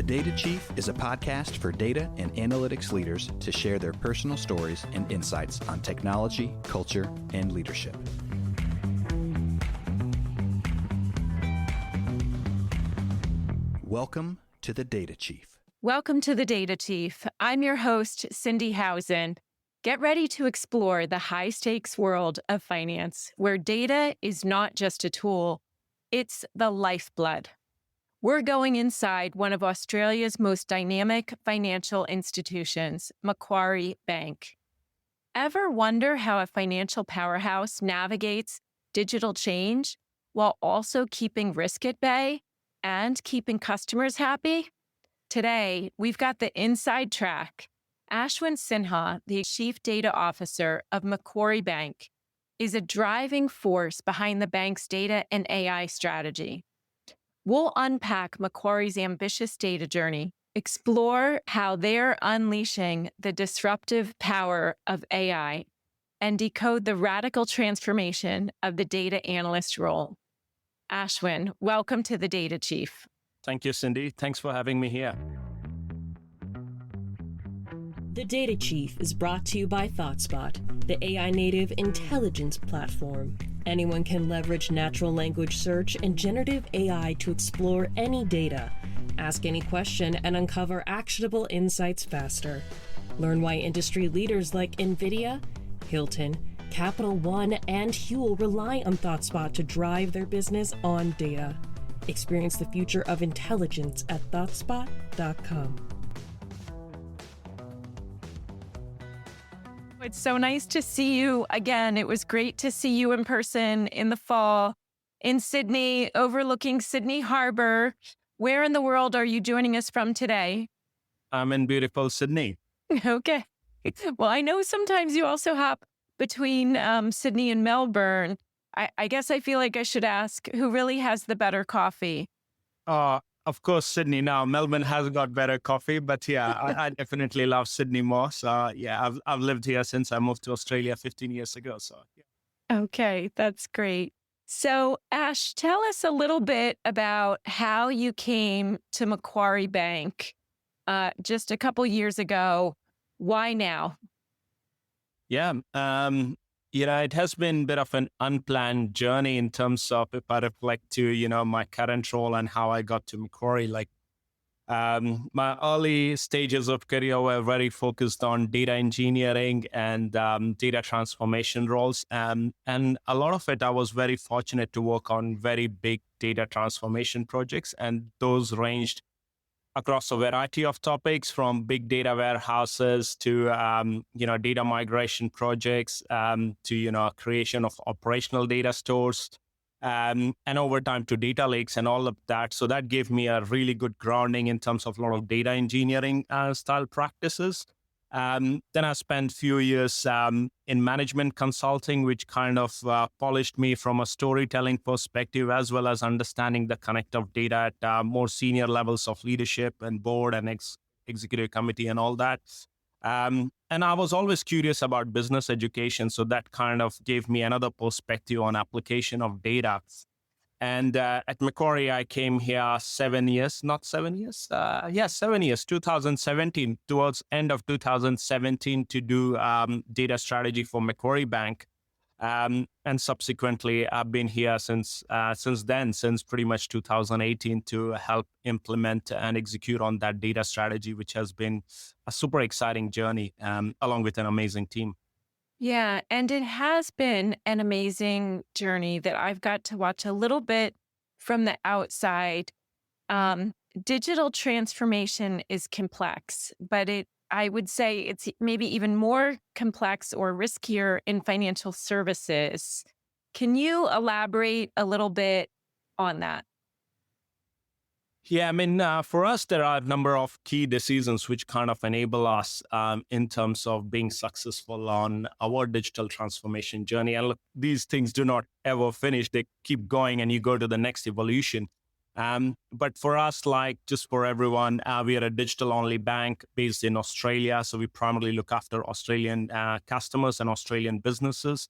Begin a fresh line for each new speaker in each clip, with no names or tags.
The Data Chief is a podcast for data and analytics leaders to share their personal stories and insights on technology, culture, and leadership. Welcome to The Data Chief.
Welcome to The Data Chief. I'm your host, Cindi Howson. Get ready to explore the high-stakes world of finance, where data is not just a tool, it's the lifeblood. We're going inside one of Australia's most dynamic financial institutions, Macquarie Bank. Ever wonder how a financial powerhouse navigates digital change while also keeping risk at bay and keeping customers happy? Today, we've got the inside track. Ashwin Sinha, the Chief Data Officer of Macquarie Bank, is a driving force behind the bank's data and AI strategy. We'll unpack Macquarie's ambitious data journey, explore how they're unleashing the disruptive power of AI, and decode the radical transformation of the data analyst role. Ashwin, welcome to the Data Chief.
Thank you, Cindi. Thanks for having me here.
The Data Chief is brought to you by ThoughtSpot, the AI-native intelligence platform. Anyone can leverage natural language search and generative AI to explore any data, ask any question, and uncover actionable insights faster. Learn why industry leaders like NVIDIA, Hilton, Capital One, and Huel rely on ThoughtSpot to drive their business on data. Experience the future of intelligence at ThoughtSpot.com.
It's so nice to see you again. It was great to see you in person in the fall in Sydney, overlooking Sydney Harbor. Where in the world are you joining us from today?
I'm in beautiful Sydney.
Okay. Well, I know sometimes you also hop between Sydney and Melbourne. I guess I feel like I should ask, who really has the better coffee?
Of course, Sydney now. Melbourne has got better coffee, but yeah, I definitely love Sydney more. So yeah, I've lived here since I moved to Australia 15 years ago. So yeah.
Okay, that's great. So Ash, tell us a little bit about how you came to Macquarie Bank just a couple years ago. Why now?
Yeah, it has been a bit of an unplanned journey in terms of, if I reflect to, my current role and how I got to Macquarie. My early stages of career were very focused on data engineering and data transformation roles. And a lot of it, I was very fortunate to work on very big data transformation projects. And those ranged across a variety of topics, from big data warehouses to data migration projects, to creation of operational data stores, and over time to data lakes and all of that. So that gave me a really good grounding in terms of a lot of data engineering style practices. Then I spent a few years in management consulting, which kind of polished me from a storytelling perspective, as well as understanding the connect of data at more senior levels of leadership and board and executive committee and all that. And I was always curious about business education. So that kind of gave me another perspective on application of data. And at Macquarie, I came here 7 years, 2017, towards end of 2017 to do data strategy for Macquarie Bank. And subsequently, I've been here since pretty much 2018 to help implement and execute on that data strategy, which has been a super exciting journey, along with an amazing team.
Yeah, and it has been an amazing journey that I've got to watch a little bit from the outside. Digital transformation is complex, but I would say it's maybe even more complex or riskier in financial services. Can you elaborate a little bit on that?
Yeah, for us, there are a number of key decisions which kind of enable us in terms of being successful on our digital transformation journey. And look, these things do not ever finish. They keep going and you go to the next evolution. But for us, just for everyone, we are a digital-only bank based in Australia. So we primarily look after Australian customers and Australian businesses.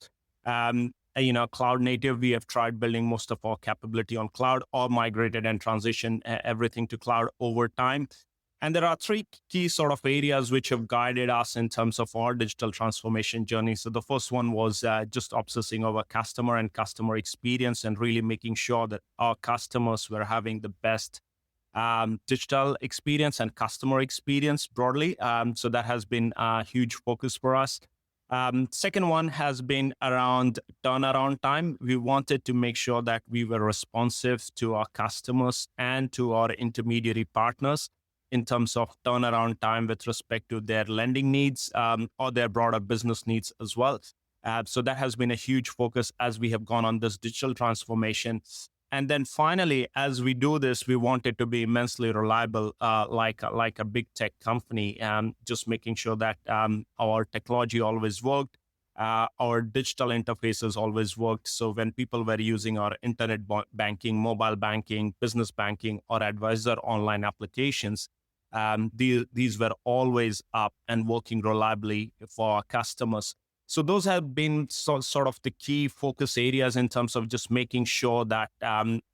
cloud native. We have tried building most of our capability on cloud or migrated and transitioned everything to cloud over time. And there are three key sort of areas which have guided us in terms of our digital transformation journey. So the first one was just obsessing over customer and customer experience and really making sure that our customers were having the best digital experience and customer experience broadly. So that has been a huge focus for us. Second one has been around turnaround time. We wanted to make sure that we were responsive to our customers and to our intermediary partners in terms of turnaround time with respect to their lending needs or their broader business needs as well. So that has been a huge focus as we have gone on this digital transformation. And then finally, as we do this, we want it to be immensely reliable, like a big tech company, just making sure that our technology always worked, our digital interfaces always worked. So when people were using our internet banking, mobile banking, business banking, or advisor online applications, these were always up and working reliably for our customers. So those have been sort of the key focus areas in terms of just making sure that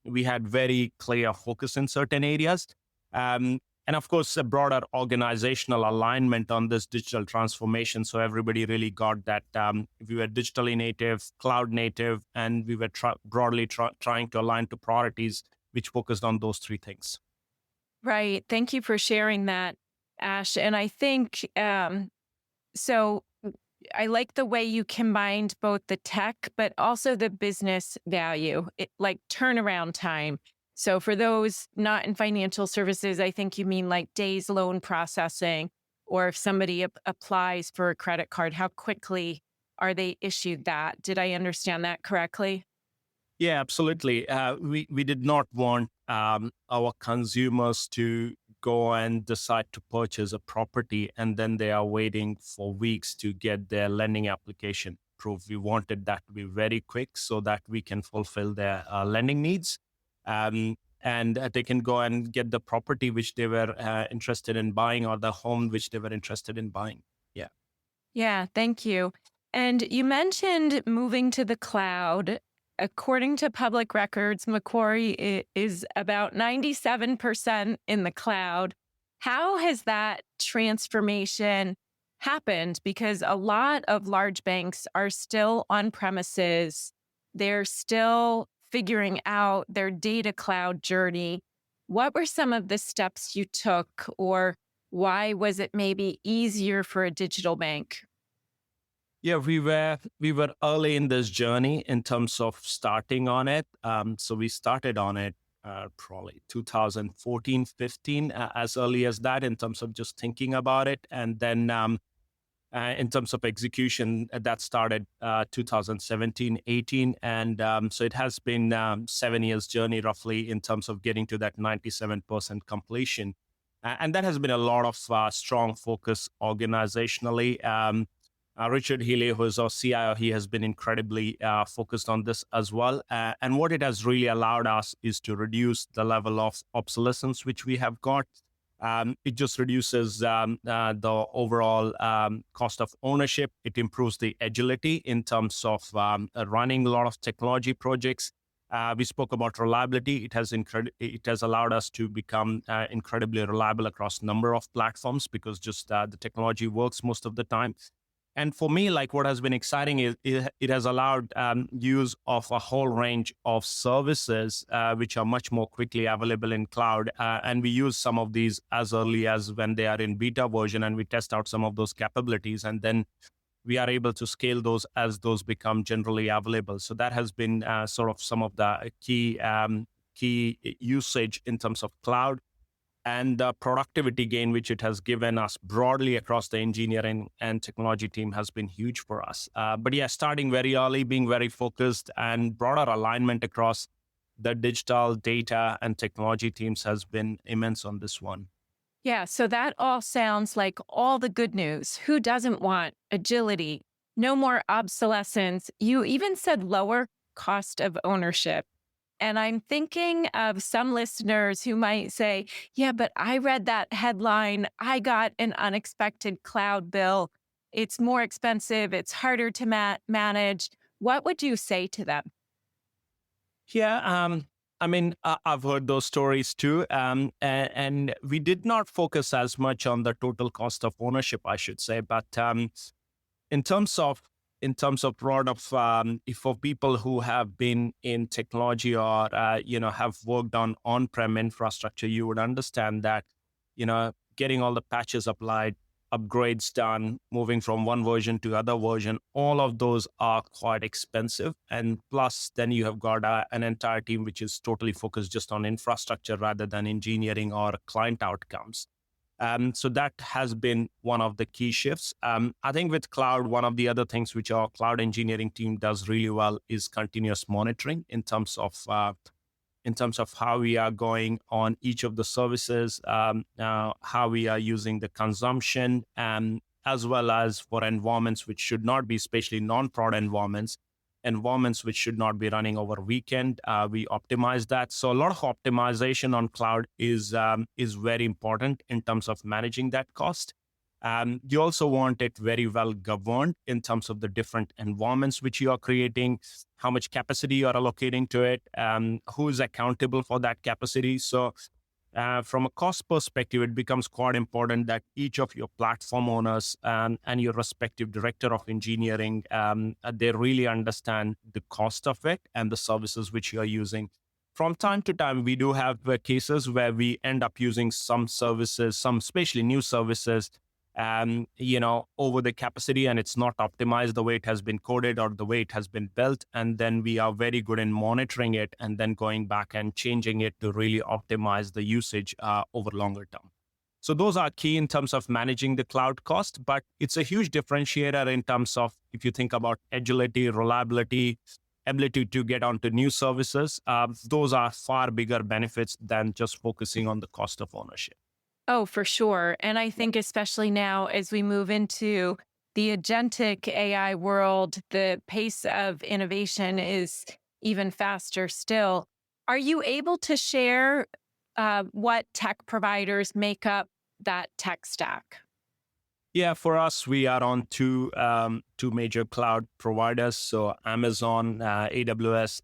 we had very clear focus in certain areas. And of course, a broader organizational alignment on this digital transformation. So everybody really got that we were digitally native, cloud native, and we were broadly trying to align to priorities which focused on those three things.
Right. Thank you for sharing that, Ash. And I think, so I like the way you combined both the tech, but also the business value, like turnaround time. So for those not in financial services, I think you mean like days loan processing, or if somebody applies for a credit card, how quickly are they issued that? Did I understand that correctly?
Yeah, absolutely. We did not want our consumers to go and decide to purchase a property and then they are waiting for weeks to get their lending application approved. We wanted that to be very quick so that we can fulfill their lending needs. And they can go and get the property which they were interested in buying or the home which they were interested in buying. Yeah.
Yeah, thank you. And you mentioned moving to the cloud. According to public records, Macquarie is about 97% in the cloud. How has that transformation happened? Because a lot of large banks are still on premises. They're still figuring out their data cloud journey. What were some of the steps you took, or why was it maybe easier for a digital bank?
Yeah, we were early in this journey in terms of starting on it. So we started on it probably 2014, 15, as early as that in terms of just thinking about it. And then in terms of execution, that started 2017, 18. And so it has been 7 years journey roughly in terms of getting to that 97% completion. And that has been a lot of strong focus organizationally. Richard Healy, who is our CIO, he has been incredibly focused on this as well. And what it has really allowed us is to reduce the level of obsolescence which we have got. It just reduces the overall cost of ownership. It improves the agility in terms of running a lot of technology projects. We spoke about reliability. It has allowed us to become incredibly reliable across a number of platforms because just the technology works most of the time. And for me, like what has been exciting is it has allowed use of a whole range of services which are much more quickly available in cloud. And we use some of these as early as when they are in beta version, and we test out some of those capabilities. And then we are able to scale those as those become generally available. So that has been sort of some of the key usage in terms of cloud. And the productivity gain, which it has given us broadly across the engineering and technology team, has been huge for us. But yeah, starting very early, being very focused, and broader alignment across the digital, data, and technology teams has been immense on this one.
Yeah, so that all sounds like all the good news. Who doesn't want agility? No more obsolescence. You even said lower cost of ownership. And I'm thinking of some listeners who might say, yeah, but I read that headline. I got an unexpected cloud bill. It's more expensive. It's harder to manage. What would you say to them?
Yeah, I've heard those stories too, and we did not focus as much on the total cost of ownership, I should say. But in terms of broad of if for people who have been in technology or have worked on on-prem infrastructure, you would understand that getting all the patches applied, upgrades done, moving from one version to other version, all of those are quite expensive. And plus, then you have got an entire team which is totally focused just on infrastructure rather than engineering or client outcomes. So that has been one of the key shifts. I think with cloud, one of the other things which our cloud engineering team does really well is continuous monitoring in terms of how we are going on each of the services, how we are using the consumption, as well as for environments which should not be, especially non-prod environments which should not be running over weekend. We optimize that. So a lot of optimization on cloud is very important in terms of managing that cost. You also want it very well governed in terms of the different environments which you are creating, how much capacity you are allocating to it, who is accountable for that capacity. So from a cost perspective, it becomes quite important that each of your platform owners and your respective director of engineering, they really understand the cost of it and the services which you are using. From time to time, we do have cases where we end up using some services, some especially new services, over the capacity, and it's not optimized the way it has been coded or the way it has been built. And then we are very good in monitoring it and then going back and changing it to really optimize the usage over longer term. So those are key in terms of managing the cloud cost, but it's a huge differentiator in terms of if you think about agility, reliability, ability to get onto new services. Those are far bigger benefits than just focusing on the cost of ownership.
Oh, for sure. And I think especially now as we move into the agentic AI world, the pace of innovation is even faster still. Are you able to share what tech providers make up that tech stack?
Yeah, for us, we are on two major cloud providers. So Amazon, AWS,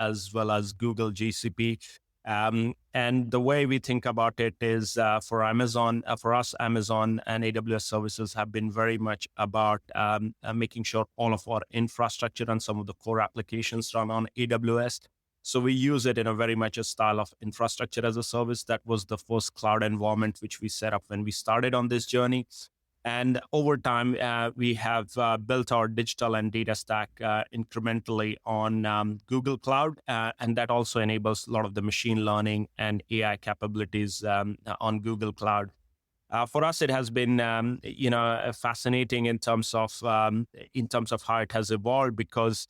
as well as Google GCP. And the way we think about it is for us, Amazon and AWS services have been very much about making sure all of our infrastructure and some of the core applications run on AWS. So we use it in a very much a style of infrastructure as a service. That was the first cloud environment which we set up when we started on this journey. And over time, we have built our digital and data stack incrementally on Google Cloud. And that also enables a lot of the machine learning and AI capabilities on Google Cloud. For us, it has been, fascinating in terms of how it has evolved because,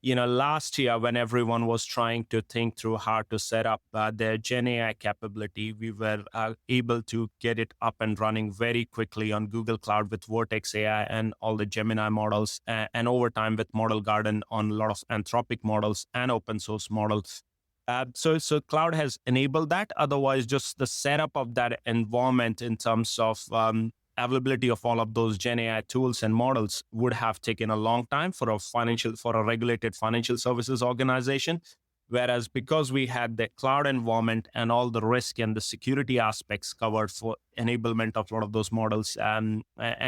last year when everyone was trying to think through how to set up their Gen AI capability, we were able to get it up and running very quickly on Google Cloud with Vertex AI and all the Gemini models, and over time with Model Garden on a lot of Anthropic models and open source models. So cloud has enabled that. Otherwise, just the setup of that environment in terms of availability of all of those Gen AI tools and models would have taken a long time for a regulated financial services organization. Whereas because we had the cloud environment and all the risk and the security aspects covered for enablement of a lot of those models and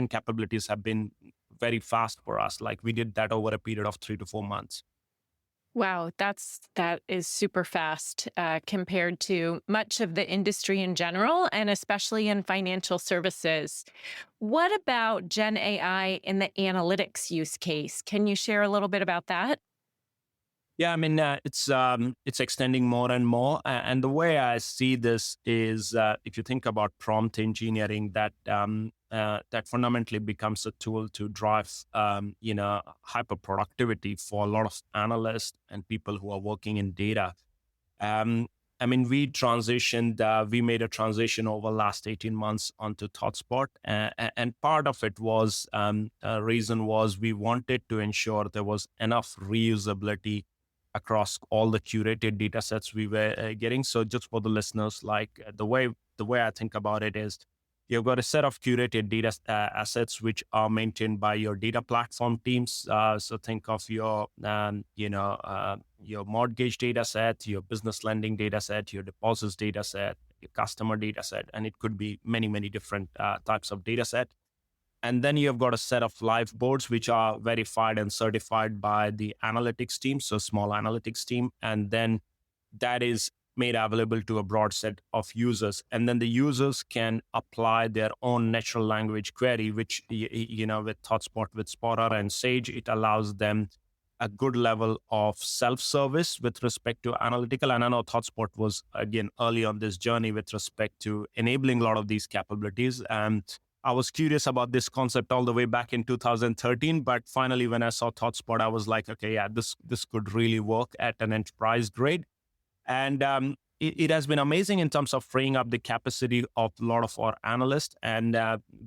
capabilities have been very fast for us. Like we did that over a period of 3 to 4 months.
Wow, that is super fast compared to much of the industry in general, and especially in financial services. What about Gen AI in the analytics use case? Can you share a little bit about that?
Yeah, it's extending more and more, and the way I see this is if you think about prompt engineering, that fundamentally becomes a tool to drive hyper productivity for a lot of analysts and people who are working in data. We made a transition over the last 18 months onto ThoughtSpot, and part of it was reason was we wanted to ensure there was enough reusability across all the curated data sets we were getting. So just for the listeners, like the way I think about it is You've got a set of curated data assets which are maintained by your data platform teams. So think of your mortgage data set, your business lending data set, your deposits data set, your customer data set, and it could be many, many different types of data set. And then you've got a set of live boards which are verified and certified by the analytics team, so small analytics team. And then that is made available to a broad set of users. And then the users can apply their own natural language query, which, with ThoughtSpot, with Spotter and Sage, it allows them a good level of self-service with respect to analytical. And I know ThoughtSpot was, again, early on this journey with respect to enabling a lot of these capabilities. And I was curious about this concept all the way back in 2013, but finally, when I saw ThoughtSpot, I was like, okay, yeah, this could really work at an enterprise grade. And it has been amazing in terms of freeing up the capacity of a lot of our analysts and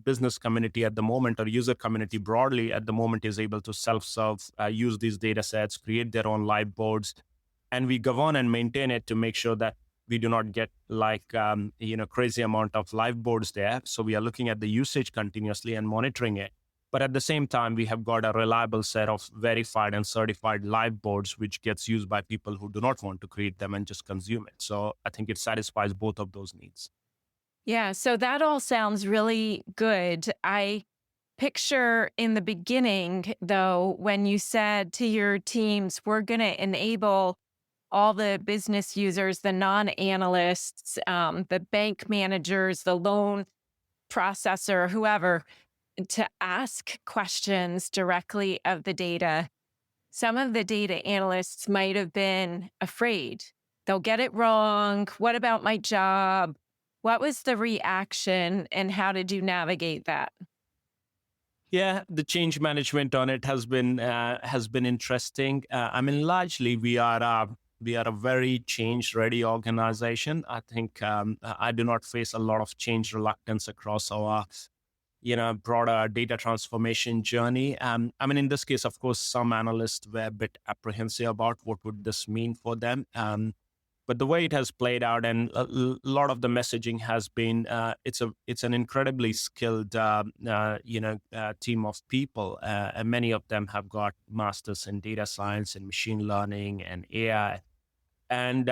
business community at the moment, or user community broadly at the moment, is able to self-serve, use these data sets, create their own live boards, and we govern and maintain it to make sure that we do not get crazy amount of live boards there. So we are looking at the usage continuously and monitoring it. But at the same time, we have got a reliable set of verified and certified live boards, which gets used by people who do not want to create them and just consume it. So I think it satisfies both of those needs.
Yeah, so that all sounds really good. I picture in the beginning, though, when you said to your teams, we're going to enable all the business users, the non-analysts, the bank managers, the loan processor, whoever, to ask questions directly of the data. Some of the data analysts might have been afraid. They'll get it wrong. What about my job? What was the reaction and how did you navigate that?
Yeah, the change management on it has been interesting. Largely we are a very change-ready organization. I think I do not face a lot of change reluctance across our broader data transformation journey. In this case, of course, some analysts were a bit apprehensive about what would this mean for them. But the way it has played out, and a lot of the messaging has been, it's an incredibly skilled, team of people, and many of them have got masters in data science and machine learning and AI, and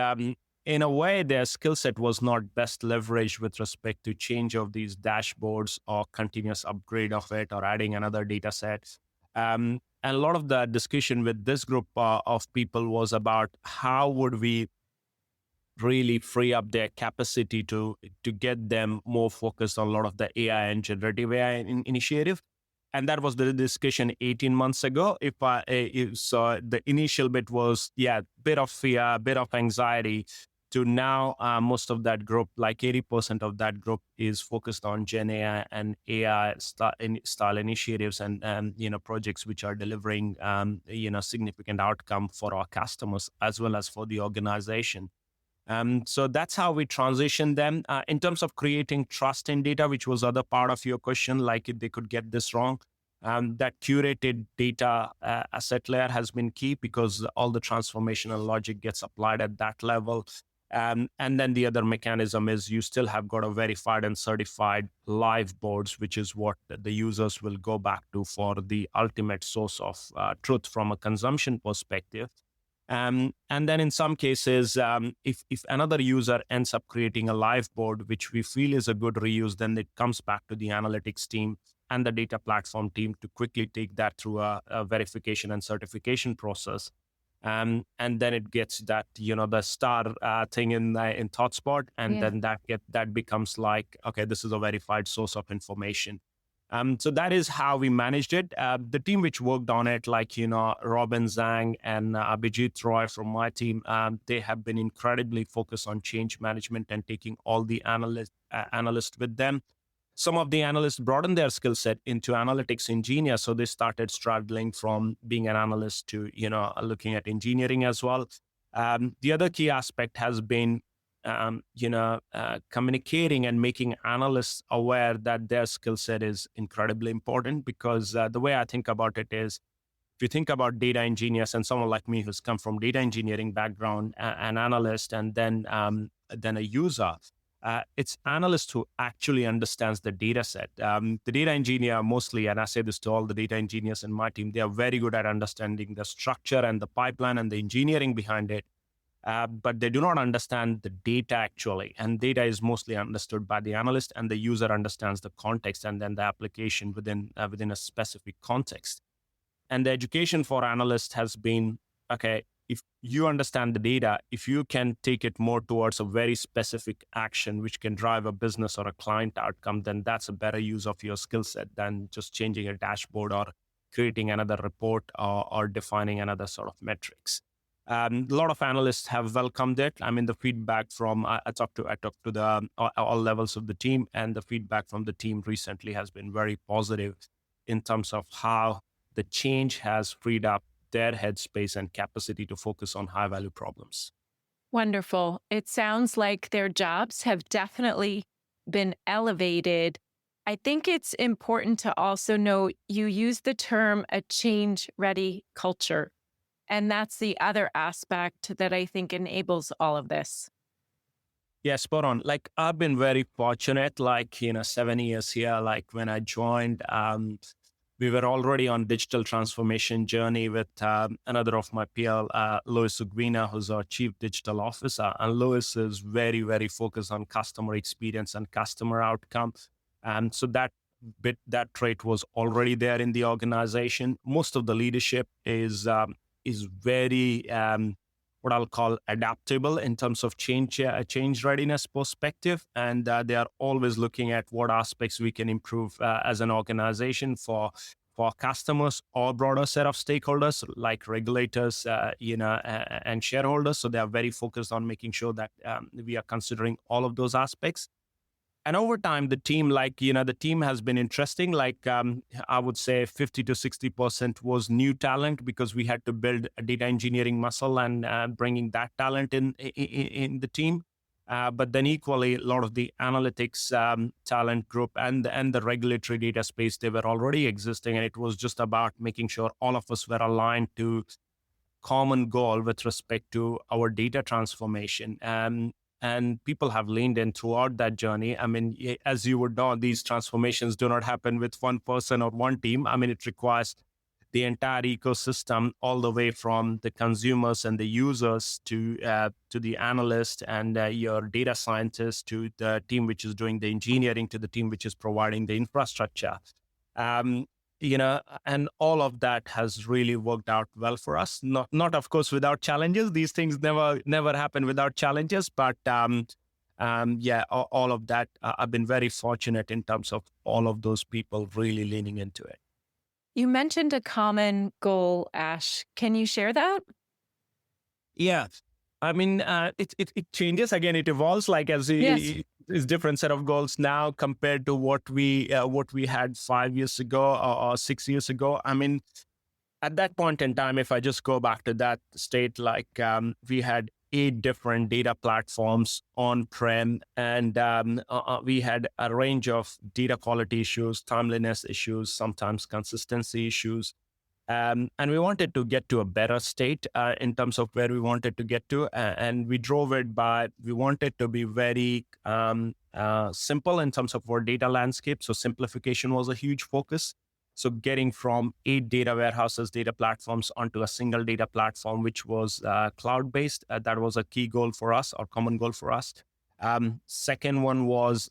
in a way, their skill set was not best leveraged with respect to change of these dashboards or continuous upgrade of it or adding another data set. And a lot of the discussion with this group of people was about how would we really free up their capacity to get them more focused on a lot of the AI and generative AI initiative. And that was the discussion 18 months ago. So the initial bit was, bit of fear, bit of anxiety, to now most of that group, like 80% of that group, is focused on Gen AI and AI style initiatives and projects which are delivering significant outcome for our customers as well as for the organization. So that's how we transition them. In terms of creating trust in data, which was other part of your question, like if they could get this wrong, that curated data asset layer has been key because all the transformational logic gets applied at that level. And then the other mechanism is you still have got a verified and certified live boards, which is what the users will go back to for the ultimate source of truth from a consumption perspective. And then in some cases, if another user ends up creating a live board, which we feel is a good reuse, then it comes back to the analytics team and the data platform team to quickly take that through a verification and certification process. And then it gets that, the star thing in ThoughtSpot. And then that becomes like, okay, this is a verified source of information. So that is how we managed it. The team which worked on it, like, Robin Zhang and Abhijit Roy from my team, they have been incredibly focused on change management and taking all the analysts with them. Some of the analysts broadened their skill set into analytics engineers. So they started straddling from being an analyst to, looking at engineering as well. The other key aspect has been communicating and making analysts aware that their skill set is incredibly important, because the way I think about it is, if you think about data engineers and someone like me who's come from data engineering background, an analyst, and then a user, It's analyst who actually understands the data set. The data engineer mostly, and I say this to all the data engineers in my team, they are very good at understanding the structure and the pipeline and the engineering behind it. But they do not understand the data actually. And data is mostly understood by the analyst, and the user understands the context and then the application within a specific context. And the education for analysts has been, okay, if you understand the data, if you can take it more towards a very specific action, which can drive a business or a client outcome, then that's a better use of your skill set than just changing a dashboard or creating another report or defining another sort of metrics. A lot of analysts have welcomed it. I mean, the feedback from, I talked to the all levels of the team, and the feedback from the team recently has been very positive in terms of how the change has freed up their headspace and capacity to focus on high value problems.
Wonderful. It sounds like their jobs have definitely been elevated. I think it's important to also note you use the term a change-ready culture. And that's the other aspect that I think enables all of this.
Yeah, spot on. Like I've been very fortunate, 7 years here, like when I joined, we were already on digital transformation journey with another of my peer, Louis Uguina, who's our chief digital officer. And Louis is very, very focused on customer experience and customer outcomes. And so that trait was already there in the organization. Most of the leadership is very, what I'll call adaptable in terms of change readiness perspective. And they are always looking at what aspects we can improve as an organization for customers or broader set of stakeholders like regulators, and shareholders. So they are very focused on making sure that we are considering all of those aspects. And over time, the team, the team has been interesting. I would say 50 to 60% was new talent because we had to build a data engineering muscle and bringing that talent in the team. But then equally, a lot of the analytics talent group and the regulatory data space, they were already existing. And it was just about making sure all of us were aligned to common goal with respect to our data transformation. And people have leaned in throughout that journey. I mean, as you would know, these transformations do not happen with one person or one team. I mean, it requires the entire ecosystem, all the way from the consumers and the users to the analyst and your data scientist, to the team which is doing the engineering, to the team which is providing the infrastructure. And all of that has really worked out well for us. Not of course without challenges. These things never happen without challenges. But all of that, I've been very fortunate in terms of all of those people really leaning into it.
You mentioned a common goal, Ash. Can you share that?
Yeah. I mean, it changes. Again, it evolves is different set of goals now compared to what we had 5 years ago or 6 years ago. I mean, at that point in time, if I just go back to that state, we had 8 different data platforms on-prem, and we had a range of data quality issues, timeliness issues, sometimes consistency issues. And we wanted to get to a better state in terms of where we wanted to get to. And we drove it by, we wanted to be very simple in terms of our data landscape. So simplification was a huge focus. So getting from 8 data warehouses, data platforms onto a single data platform, which was cloud-based, that was a key goal for us, or common goal for us. Second one was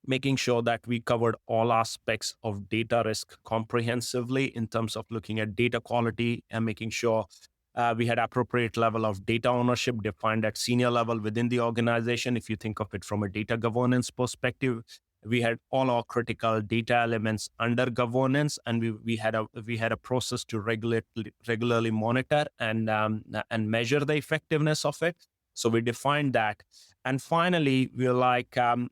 making sure that we covered all aspects of data risk comprehensively in terms of looking at data quality and making sure we had appropriate level of data ownership defined at senior level within the organization. If you think of it from a data governance perspective, we had all our critical data elements under governance, and we had a process to regularly monitor and measure the effectiveness of it. So we defined that. And finally, we were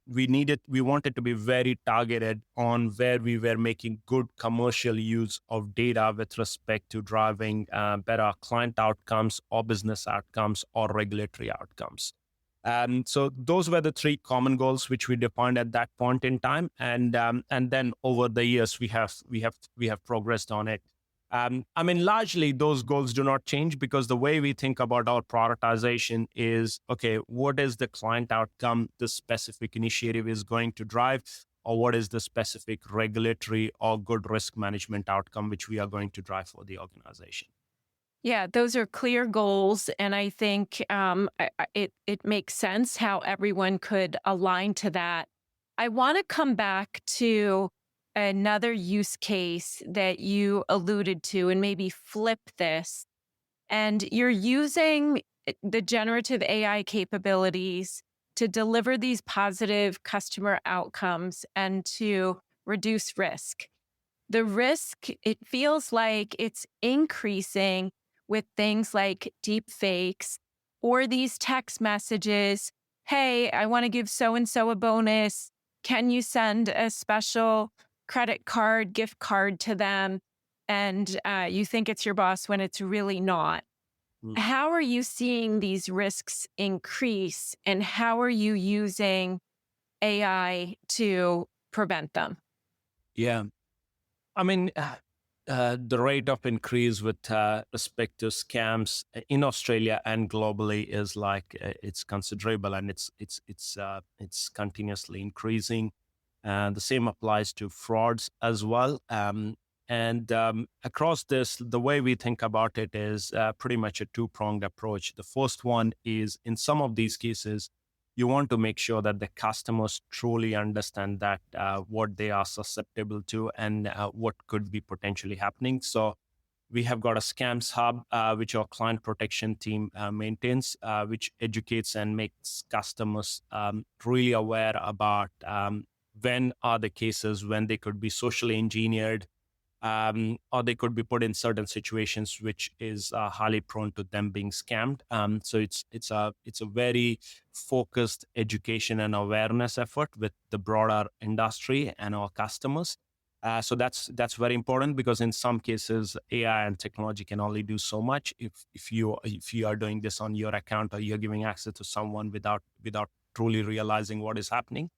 we wanted to be very targeted on where we were making good commercial use of data with respect to driving better client outcomes or business outcomes or regulatory outcomes. So those were the 3 common goals which we defined at that point in time. And then over the years, we have progressed on it. Largely those goals do not change because the way we think about our prioritization is, okay, what is the client outcome the specific initiative is going to drive, or what is the specific regulatory or good risk management outcome which we are going to drive for the organization.
Yeah, those are clear goals. And I think it makes sense how everyone could align to that. I want to come back to another use case that you alluded to and maybe flip this. And you're using the generative AI capabilities to deliver these positive customer outcomes and to reduce risk. The risk, it feels like it's increasing with things like deep fakes or these text messages. Hey, I want to give so and so a bonus. Can you send a special credit card, gift card to them? And you think it's your boss when it's really not. How are you seeing these risks increase, and how are you using AI to prevent them?
Yeah. The rate of increase with respect to scams in Australia and globally is it's considerable, and it's continuously increasing. The same applies to frauds as well. And across this, the way we think about it is pretty much a two-pronged approach. The first one is, in some of these cases, you want to make sure that the customers truly understand that what they are susceptible to and what could be potentially happening. So we have got a scams hub, which our client protection team maintains, which educates and makes customers really aware about when are the cases when they could be socially engineered, or they could be put in certain situations which is highly prone to them being scammed. So it's a very focused education and awareness effort with the broader industry and our customers. So that's very important, because in some cases AI and technology can only do so much. If you are doing this on your account, or you're giving access to someone without truly realizing what is happening.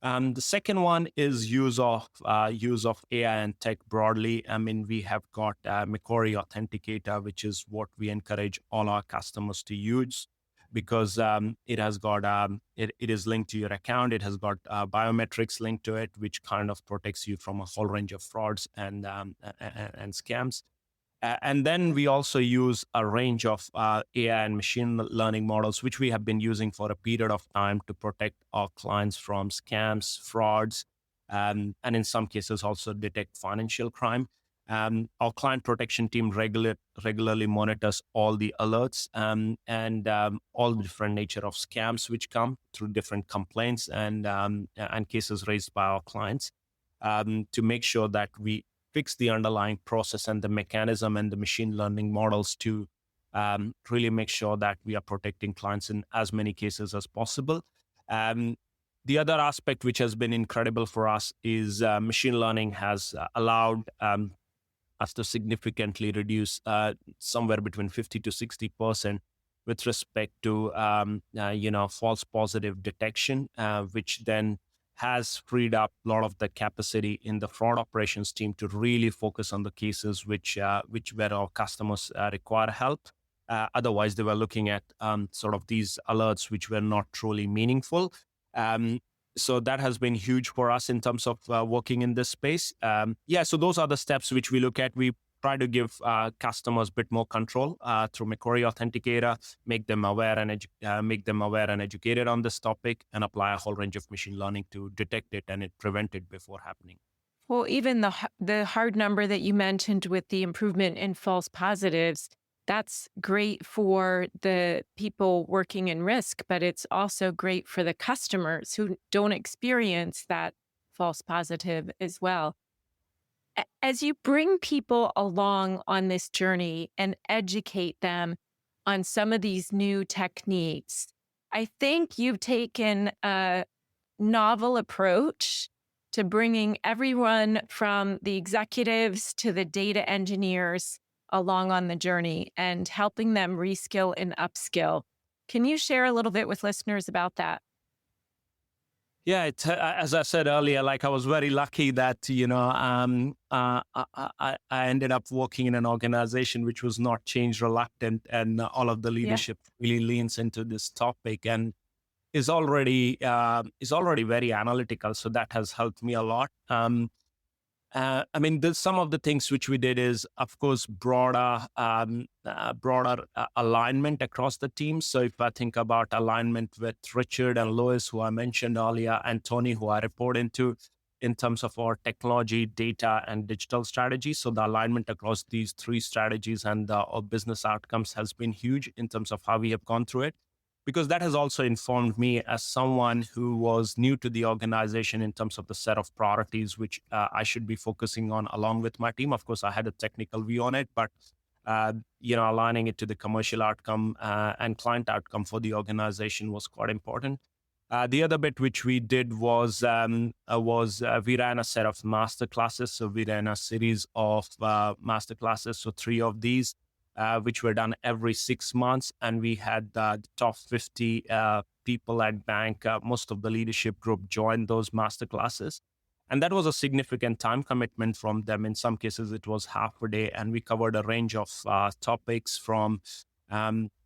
The second one is use of AI and tech broadly. We have got Macquarie Authenticator, which is what we encourage all our customers to use, because it has got it is linked to your account. It has got biometrics linked to it, which kind of protects you from a whole range of frauds and scams. And then we also use a range of AI and machine learning models, which we have been using for a period of time to protect our clients from scams, frauds, and in some cases also detect financial crime. Our client protection team regularly monitors all the alerts and all the different nature of scams which come through different complaints and cases raised by our clients, to make sure that we fix the underlying process and the mechanism and the machine learning models to really make sure that we are protecting clients in as many cases as possible. The other aspect which has been incredible for us is machine learning has allowed us to significantly reduce somewhere between 50 to 60% with respect to false positive detection, which then has freed up a lot of the capacity in the fraud operations team to really focus on the cases which where our customers require help. Otherwise, they were looking at sort of these alerts which were not truly meaningful. So that has been huge for us in terms of working in this space. So those are the steps which we look at. We try to give customers a bit more control through Macquarie Authenticator, make them aware and educated on this topic, and apply a whole range of machine learning to detect it and prevent it before happening.
Well, even the hard number that you mentioned with the improvement in false positives, that's great for the people working in risk, but it's also great for the customers who don't experience that false positive as well. As you bring people along on this journey and educate them on some of these new techniques, I think you've taken a novel approach to bringing everyone from the executives to the data engineers along on the journey and helping them reskill and upskill. Can you share a little bit with listeners about that?
Yeah, as I said earlier, like I was very lucky that, I ended up working in an organization which was not change reluctant, and all of the
Yeah.
leadership really leans into this topic and is already very analytical. So that has helped me a lot. I mean, some of the things which we did is, of course, broader alignment across the team. So if I think about alignment with Richard and Lois, who I mentioned earlier, and Tony, who I report into, in terms of our technology, data, and digital strategy. So the alignment across these three strategies and our business outcomes has been huge in terms of how we have gone through it, because that has also informed me as someone who was new to the organization in terms of the set of priorities which I should be focusing on along with my team. Of course, I had a technical view on it, but aligning it to the commercial outcome and client outcome for the organization was quite important. The other bit which we did was we ran a set of master classes. So we ran a series of master classes. So 3 of these, which were done every 6 months. And we had the top 50 people at bank. Most of the leadership group joined those master classes. And that was a significant time commitment from them. In some cases, it was half a day. And we covered a range of topics from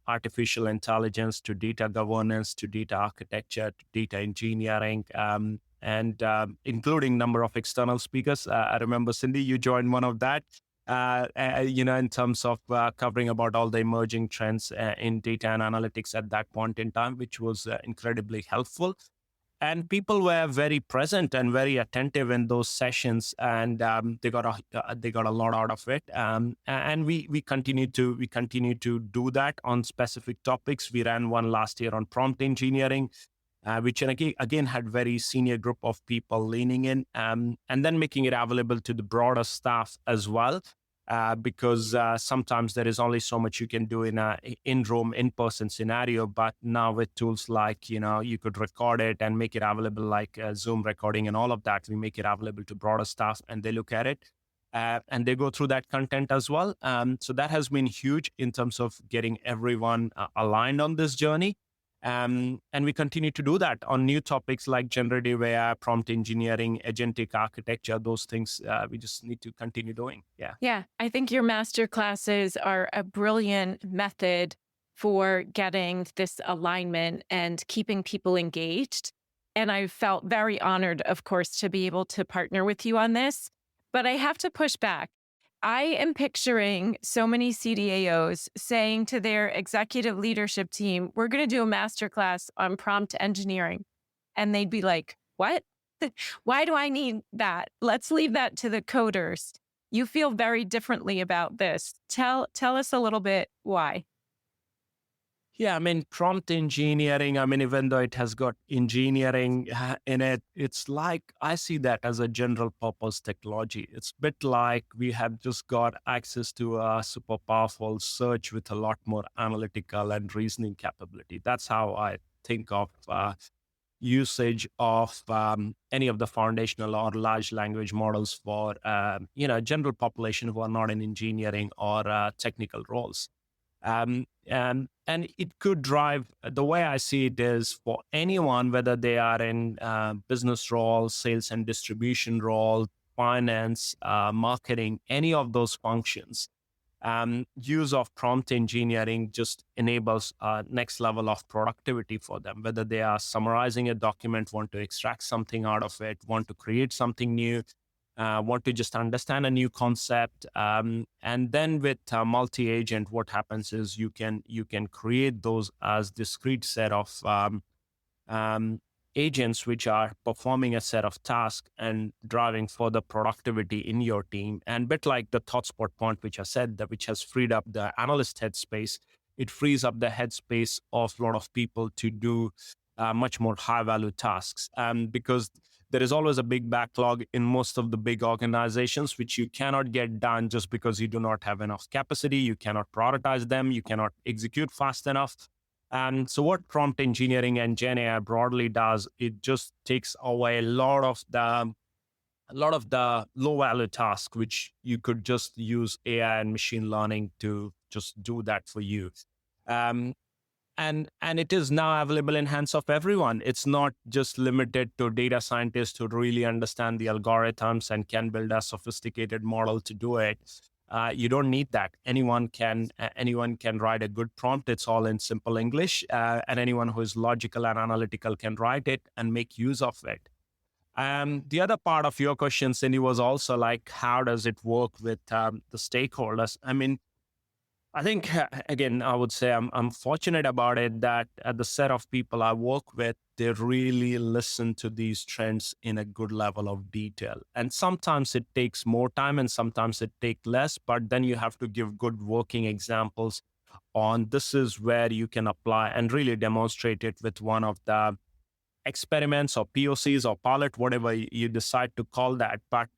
artificial intelligence to data governance to data architecture to data engineering, and including number of external speakers. I remember, Cindi, you joined one of that. In terms of covering about all the emerging trends in data and analytics at that point in time, which was incredibly helpful. And people were very present and very attentive in those sessions, and they got a lot out of it. And we continue to do that on specific topics. We ran one last year on prompt engineering, which again had very senior group of people leaning in, and then making it available to the broader staff as well. Because sometimes there is only so much you can do in a in-room, in-person scenario. But now with tools like, you could record it and make it available, like Zoom recording and all of that, we make it available to broader staff and they look at it. And they go through that content as well. So that has been huge in terms of getting everyone aligned on this journey. And we continue to do that on new topics like generative AI, prompt engineering, agentic architecture. Those things we just need to continue doing. Yeah.
Yeah, I think your master classes are a brilliant method for getting this alignment and keeping people engaged. And I felt very honored, of course, to be able to partner with you on this. But I have to push back. I am picturing so many CDAOs saying to their executive leadership team, we're going to do a masterclass on prompt engineering. And they'd be like, what? Why do I need that? Let's leave that to the coders. You feel very differently about this. Tell us a little bit why.
Yeah, I mean, prompt engineering, even though it has got engineering in it, it's like, I see that as a general purpose technology. It's a bit like we have just got access to a super powerful search with a lot more analytical and reasoning capability. That's how I think of usage of any of the foundational or large language models for, general population who are not in engineering or technical roles. And it could drive, the way I see it is, for anyone, whether they are in business roles, sales and distribution role, finance, marketing, any of those functions, use of prompt engineering just enables next level of productivity for them, whether they are summarizing a document, want to extract something out of it, want to create something new, want to just understand a new concept. And then with multi-agent, what happens is you can create those as discrete set of agents which are performing a set of tasks and driving further productivity in your team. And a bit like the ThoughtSpot point, which I said, that which has freed up the analyst headspace, it frees up the headspace of a lot of people to do much more high-value tasks. Because there is always a big backlog in most of the big organizations, which you cannot get done just because you do not have enough capacity. You cannot prioritize them. You cannot execute fast enough. And so what prompt engineering and Gen AI broadly does, it just takes away a lot of the low value tasks, which you could just use AI and machine learning to just do that for you. it is now available in hands of everyone. It's not just limited to data scientists who really understand the algorithms and can build a sophisticated model to do it. You don't need that. Anyone can write a good prompt. It's all in simple English, and anyone who is logical and analytical can write it and make use of it. The other part of your question, Cindi, was also like, how does it work with the stakeholders? I mean, I think, again, I would say I'm fortunate about it that at the set of people I work with, they really listen to these trends in a good level of detail. And sometimes it takes more time and sometimes it takes less, but then you have to give good working examples on this is where you can apply and really demonstrate it with one of the experiments or POCs or pilot, whatever you decide to call that. But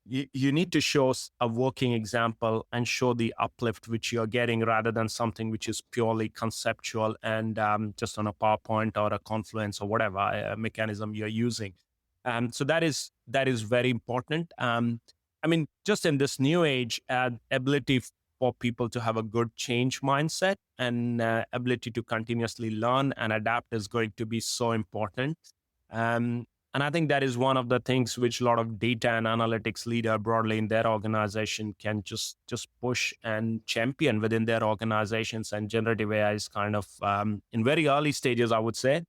you need to show a working example and show the uplift which you're getting rather than something which is purely conceptual and just on a PowerPoint or a Confluence or whatever mechanism you're using. So that is very important. I mean, just in this new age, ability for people to have a good change mindset and ability to continuously learn and adapt is going to be so important. And I think that is one of the things which a lot of data and analytics leader broadly in their organization can just push and champion within their organizations. And generative AI is kind of in very early stages, I would say,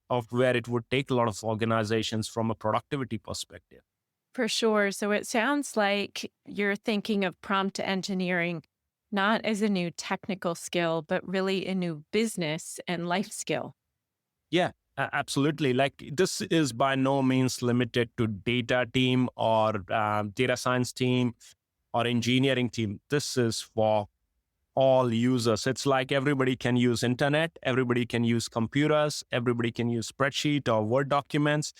of where it would take a lot of organizations from a productivity perspective.
For sure. So it sounds like you're thinking of prompt engineering not as a new technical skill, but really a new business and life skill.
Yeah. Absolutely. Like, this is by no means limited to data team or data science team or engineering team. This is for all users. It's like everybody can use internet, everybody can use computers, everybody can use spreadsheet or Word documents.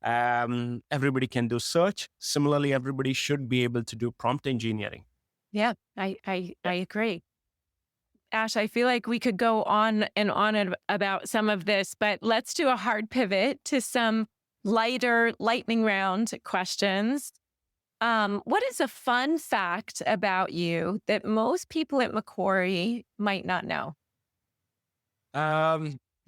Everybody can do search. Similarly, everybody should be able to do prompt engineering.
Yeah, I agree. Ash, I feel like we could go on about some of this, but let's do a hard pivot to some lighter lightning round questions. What is a fun fact about you that most people at Macquarie might not know?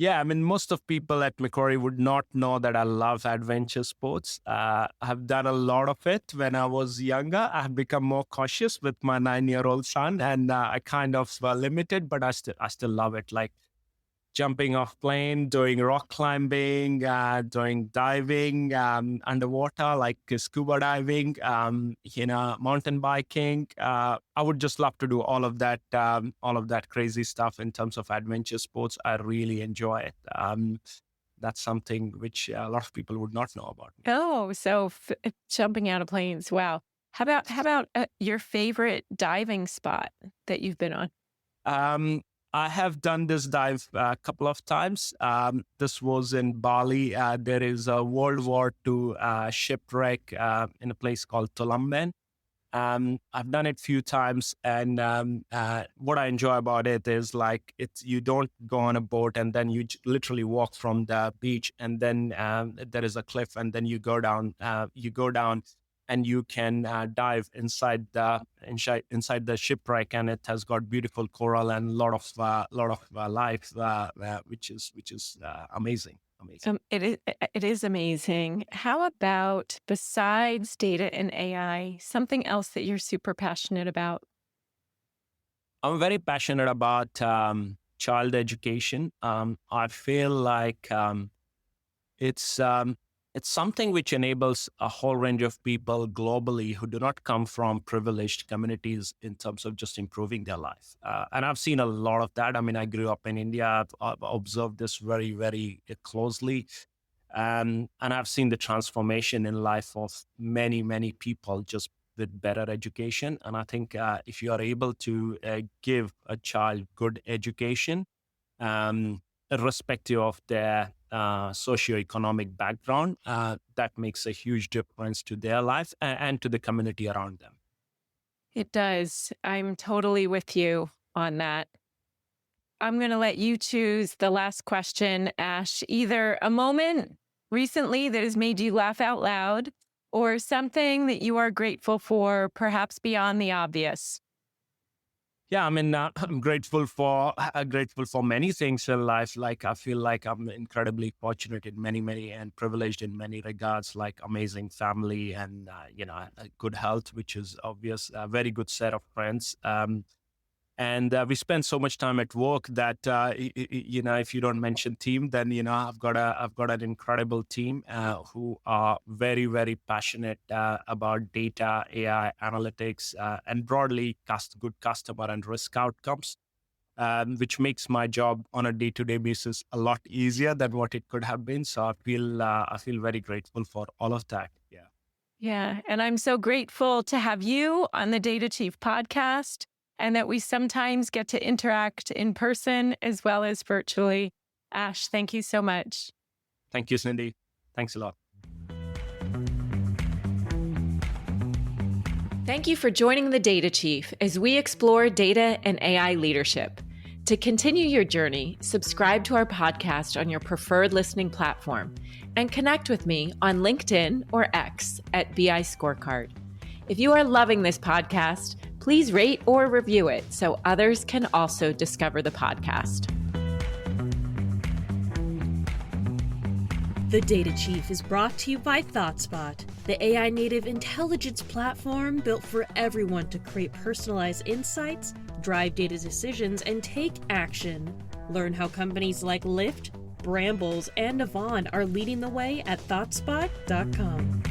Yeah, I mean, most of people at Macquarie would not know that I love adventure sports. I've done a lot of it when I was younger. I've become more cautious with my 9-year-old son, and I kind of limited, but I still love it. Like jumping off plane, doing rock climbing, doing diving, underwater, like scuba diving, mountain biking. I would just love to do all of that crazy stuff in terms of adventure sports. I really enjoy it. That's something which a lot of people would not know about me.
Oh, so jumping out of planes. Wow. How about your favorite diving spot that you've been on?
I have done this dive a couple of times. This was in Bali. There is a World War II shipwreck in a place called Tulamben. I've done it a few times, and what I enjoy about it is like you don't go on a boat and then you literally walk from the beach, and then there is a cliff, and then you go down. And you can dive inside the shipwreck, and it has got beautiful coral and a lot of life, which is amazing.
It is amazing. How about, besides data and AI, something else that you're super passionate about?
I'm very passionate about child education. I feel like it's something which enables a whole range of people globally who do not come from privileged communities in terms of just improving their life. And I've seen a lot of that. I mean, I grew up in India. I've observed this very, very closely. And I've seen the transformation in life of many, many people just with better education. And I think if you are able to give a child good education, irrespective of their socioeconomic background, that makes a huge difference to their life and to the community around them.
It does. I'm totally with you on that. I'm going to let you choose the last question, Ash. Either a moment recently that has made you laugh out loud, or something that you are grateful for, perhaps beyond the obvious.
Yeah, I mean, I'm grateful for many things in life. Like I feel like I'm incredibly fortunate in many and privileged in many regards. Like amazing family and good health, which is obvious. A very good set of friends. And we spend so much time at work that if you don't mention team, then I've got an incredible team who are very passionate about data, AI, analytics, and broadly good customer and risk outcomes, which makes my job on a day-to-day basis a lot easier than what it could have been. So I feel very grateful for all of that. Yeah.
Yeah. And I'm so grateful to have you on the Data Chief podcast, and that we sometimes get to interact in person as well as virtually. Ash, thank you so much.
Thank you, Cindi. Thanks a lot.
Thank you for joining the Data Chief as we explore data and AI leadership. To continue your journey, subscribe to our podcast on your preferred listening platform and connect with me on LinkedIn or X at BI Scorecard. If you are loving this podcast, please rate or review it so others can also discover the podcast.
The Data Chief is brought to you by ThoughtSpot, the AI native intelligence platform built for everyone to create personalized insights, drive data decisions, and take action. Learn how companies like Lyft, Brambles, and Navan are leading the way at ThoughtSpot.com.